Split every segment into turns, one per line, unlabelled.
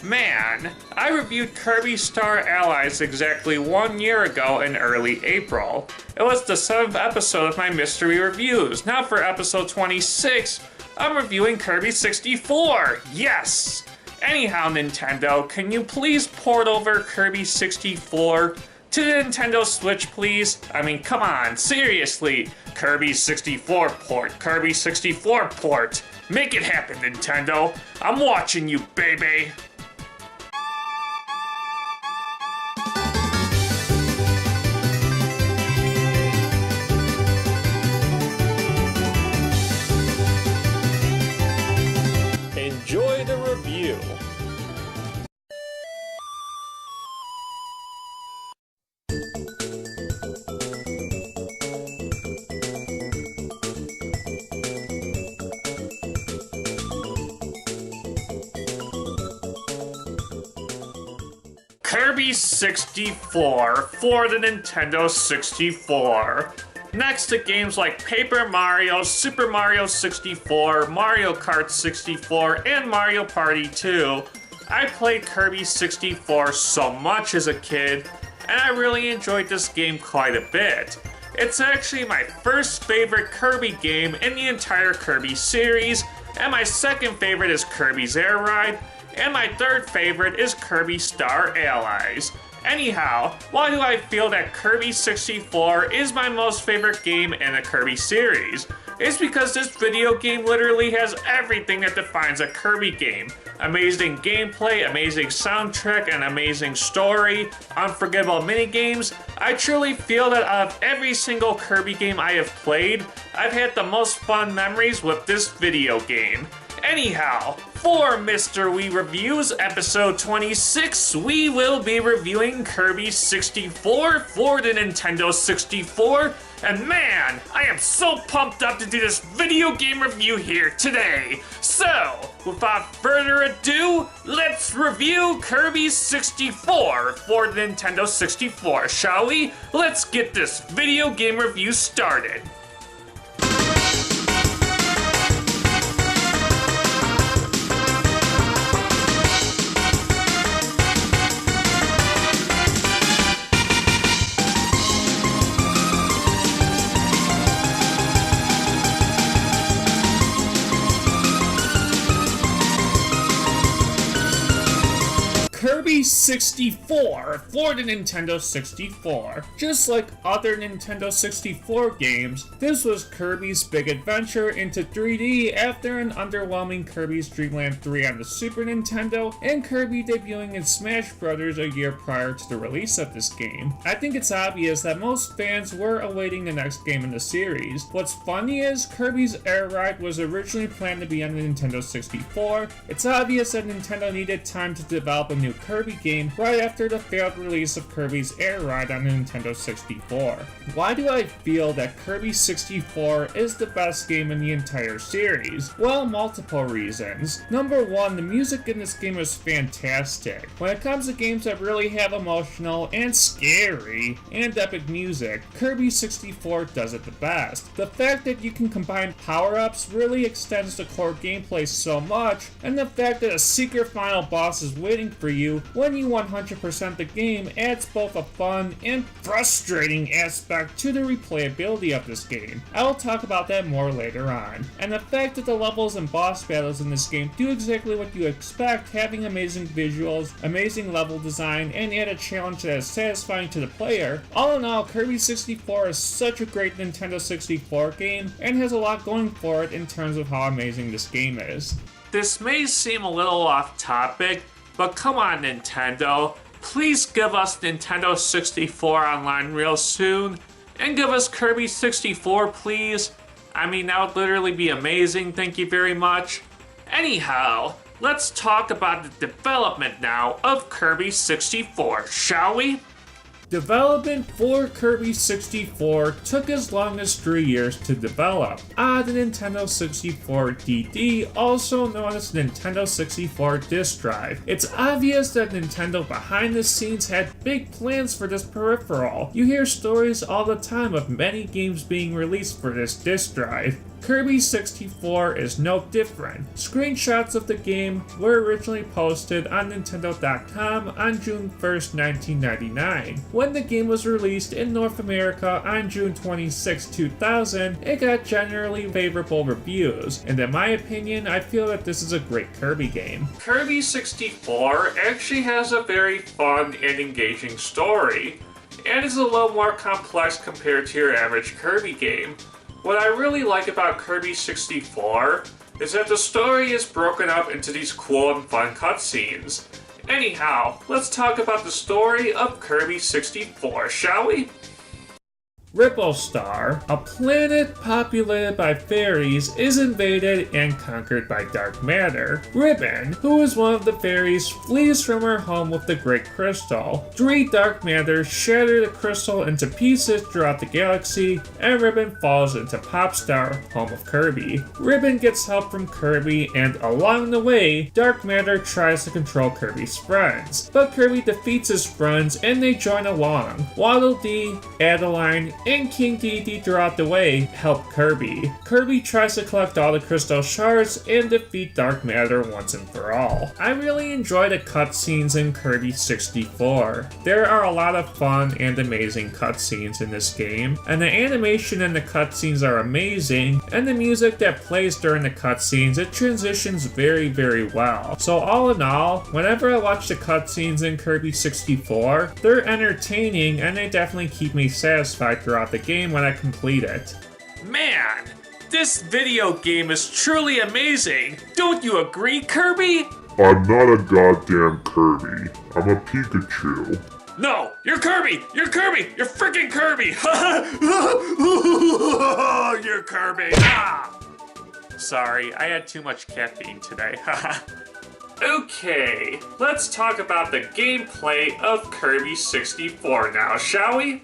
Man, I reviewed Kirby Star Allies exactly 1 year ago in early April. It was the 7th episode of my mystery reviews. Now for episode 26, I'm reviewing Kirby 64. Yes! Anyhow, Nintendo, can you please port over Kirby 64 to the Nintendo Switch, please? I mean, come on, seriously. Kirby 64 port, Kirby 64 port. Make it happen, Nintendo. I'm watching you, baby. Enjoy the review. Kirby 64 for the Nintendo 64. Next to games like Paper Mario, Super Mario 64, Mario Kart 64, and Mario Party 2, I played Kirby 64 so much as a kid, and I really enjoyed this game quite a bit. It's actually my first favorite Kirby game in the entire Kirby series, and my second favorite is Kirby's Air Ride, and my third favorite is Kirby Star Allies. Anyhow, why do I feel that Kirby 64 is my most favorite game in the Kirby series? It's because this video game literally has everything that defines a Kirby game. Amazing gameplay, amazing soundtrack, an amazing story, unforgettable minigames. I truly feel that out of every single Kirby game I have played, I've had the most fun memories with this video game. Anyhow, for Mr. Wii Reviews episode 26, we will be reviewing Kirby 64 for the Nintendo 64, and man, I am so pumped up to do this video game review here today. So, without further ado, let's review Kirby 64 for the Nintendo 64, shall we? Let's get this video game review started. Kirby 64 for the Nintendo 64. Just like other Nintendo 64 games, this was Kirby's big adventure into 3D after an underwhelming Kirby's Dream Land 3 on the Super Nintendo and Kirby debuting in Smash Bros. A year prior to the release of this game. I think it's obvious that most fans were awaiting the next game in the series. What's funny is Kirby's Air Ride was originally planned to be on the Nintendo 64. It's obvious that Nintendo needed time to develop a new Kirby game right after the failed release of Kirby's Air Ride on the Nintendo 64. Why do I feel that Kirby 64 is the best game in the entire series? Well, multiple reasons. Number one, the music in this game is fantastic. When it comes to games that really have emotional and scary and epic music, Kirby 64 does it the best. The fact that you can combine power-ups really extends the core gameplay so much, and the fact that a secret final boss is waiting for you when you 100% the game adds both a fun and frustrating aspect to the replayability of this game. I will talk about that more later on. And the fact that the levels and boss battles in this game do exactly what you expect, having amazing visuals, amazing level design, and add a challenge that is satisfying to the player. All in all, Kirby 64 is such a great Nintendo 64 game and has a lot going for it in terms of how amazing this game is. This may seem a little off topic, but come on, Nintendo, please give us Nintendo 64 online real soon, and give us Kirby 64, please. I mean, that would literally be amazing, thank you very much. Anyhow, let's talk about the development now of Kirby 64, shall we? Development for Kirby 64 took as long as 3 years to develop. The Nintendo 64 DD, also known as Nintendo 64 Disk Drive. It's obvious that Nintendo behind the scenes had big plans for this peripheral. You hear stories all the time of many games being released for this disk drive. Kirby 64 is no different. Screenshots of the game were originally posted on Nintendo.com on June 1st, 1999. When the game was released in North America on June 26, 2000, it got generally favorable reviews, and in my opinion, I feel that this is a great Kirby game. Kirby 64 actually has a very fun and engaging story, and is a little more complex compared to your average Kirby game. What I really like about Kirby 64 is that the story is broken up into these cool and fun cutscenes. Anyhow, let's talk about the story of Kirby 64, shall we? Reupload, a planet populated by fairies, is invaded and conquered by dark matter. Ribbon, who is one of the fairies, flees from her home with the Great Crystal. Three dark matter shatter the crystal into pieces throughout the galaxy, and Ribbon falls into Popstar, home of Kirby. Ribbon gets help from Kirby, and along the way, dark matter tries to control Kirby's friends. But Kirby defeats his friends, and they join along. Waddle Dee, Adeline, and King Dedede throughout the way help Kirby. Kirby tries to collect all the crystal shards and defeat dark matter once and for all. I really enjoy the cutscenes in Kirby 64. There are a lot of fun and amazing cutscenes in this game, and the animation in the cutscenes are amazing, and the music that plays during the cutscenes, it transitions very, very well. So all in all, whenever I watch the cutscenes in Kirby 64, they're entertaining and they definitely keep me satisfied throughout the game when I complete it. Man, this video game is truly amazing! Don't you agree, Kirby?
I'm not a goddamn Kirby. I'm a Pikachu.
No, you're Kirby! You're Kirby! You're freaking Kirby! You're Kirby! Ah! Sorry, I had too much caffeine today. Okay, let's talk about the gameplay of Kirby 64 now, shall we?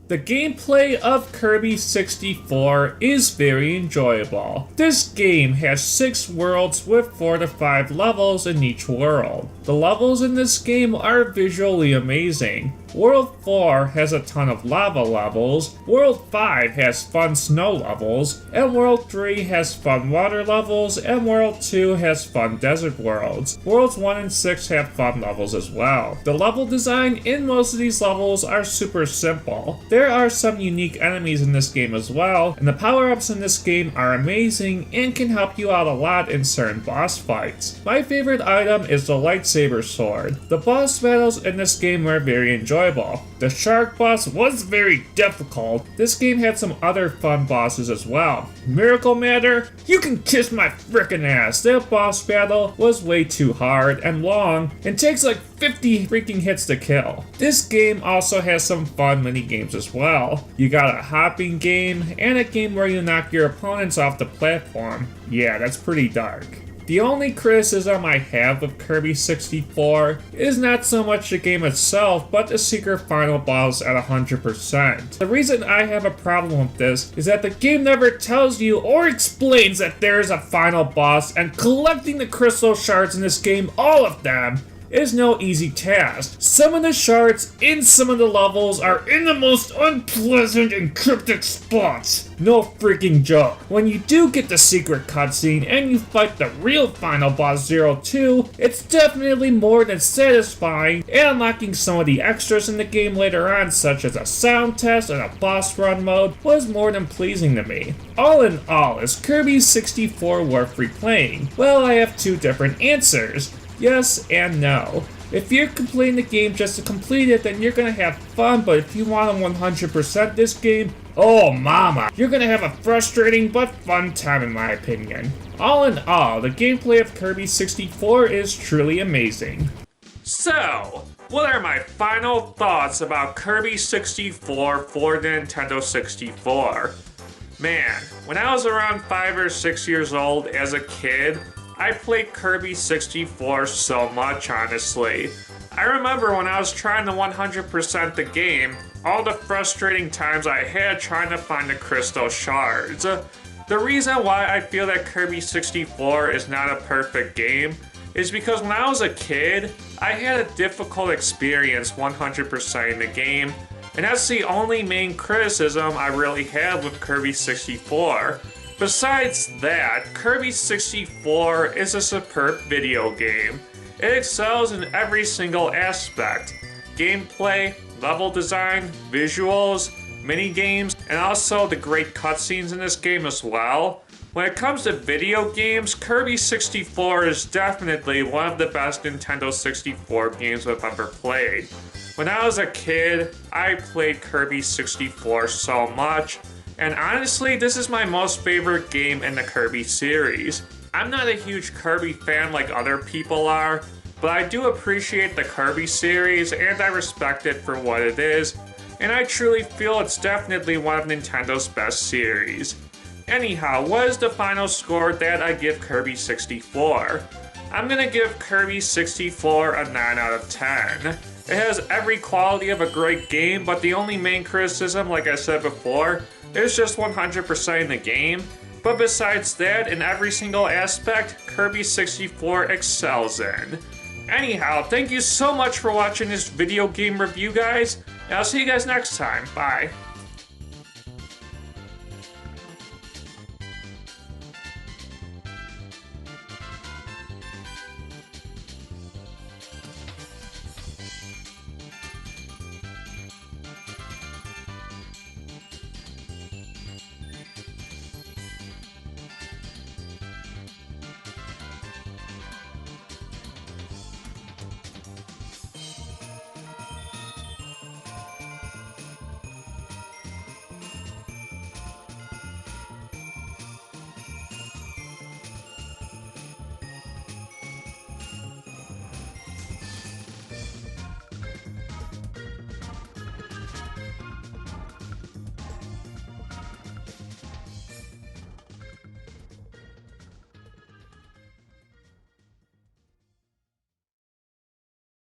The gameplay of Kirby 64 is very enjoyable. This game has 6 worlds with 4 to 5 levels in each world. The levels in this game are visually amazing. World 4 has a ton of lava levels, World 5 has fun snow levels, and World 3 has fun water levels, and World 2 has fun desert worlds. Worlds 1 and 6 have fun levels as well. The level design in most of these levels are super simple. There are some unique enemies in this game as well, and the power-ups in this game are amazing and can help you out a lot in certain boss fights. My favorite item is the lightsaber sword. The boss battles in this game were very enjoyable. The shark boss was very difficult. This game had some other fun bosses as well. Miracle Matter? You can kiss my frickin' ass. That boss battle was way too hard and long and takes like 50 freaking hits to kill. This game also has some fun mini games as well. You got a hopping game and a game where you knock your opponents off the platform. Yeah, that's pretty dark. The only criticism I have of Kirby 64 is not so much the game itself, but the secret final boss at 100%. The reason I have a problem with this is that the game never tells you or explains that there is a final boss, and collecting the crystal shards in this game, all of them, is no easy task. Some of the shards in some of the levels are in the most unpleasant and cryptic spots. No freaking joke. When you do get the secret cutscene and you fight the real final boss 02, it's definitely more than satisfying, and unlocking some of the extras in the game later on, such as a sound test and a boss run mode, was more than pleasing to me. All in all, is Kirby 64 worth replaying? Well, I have 2 different answers. Yes and no. If you're completing the game just to complete it, then you're gonna have fun, but if you want to 100% this game, oh mama, you're gonna have a frustrating but fun time in my opinion. All in all, the gameplay of Kirby 64 is truly amazing. So, what are my final thoughts about Kirby 64 for the Nintendo 64? Man, when I was around 5 or 6 years old as a kid, I played Kirby 64 so much, honestly. I remember when I was trying to 100% the game, all the frustrating times I had trying to find the crystal shards. The reason why I feel that Kirby 64 is not a perfect game is because when I was a kid, I had a difficult experience 100%ing the game, and that's the only main criticism I really have with Kirby 64. Besides that, Kirby 64 is a superb video game. It excels in every single aspect. Gameplay, level design, visuals, mini-games, and also the great cutscenes in this game as well. When it comes to video games, Kirby 64 is definitely one of the best Nintendo 64 games I've ever played. When I was a kid, I played Kirby 64 so much, and honestly, this is my most favorite game in the Kirby series. I'm not a huge Kirby fan like other people are, but I do appreciate the Kirby series and I respect it for what it is, and I truly feel it's definitely one of Nintendo's best series. Anyhow, what is the final score that I give Kirby 64? I'm gonna give Kirby 64 a 9 out of 10. It has every quality of a great game, but the only main criticism, like I said before, is just 100% in the game. But besides that, in every single aspect, Kirby 64 excels in. Anyhow, thank you so much for watching this video game review, guys, and I'll see you guys next time. Bye.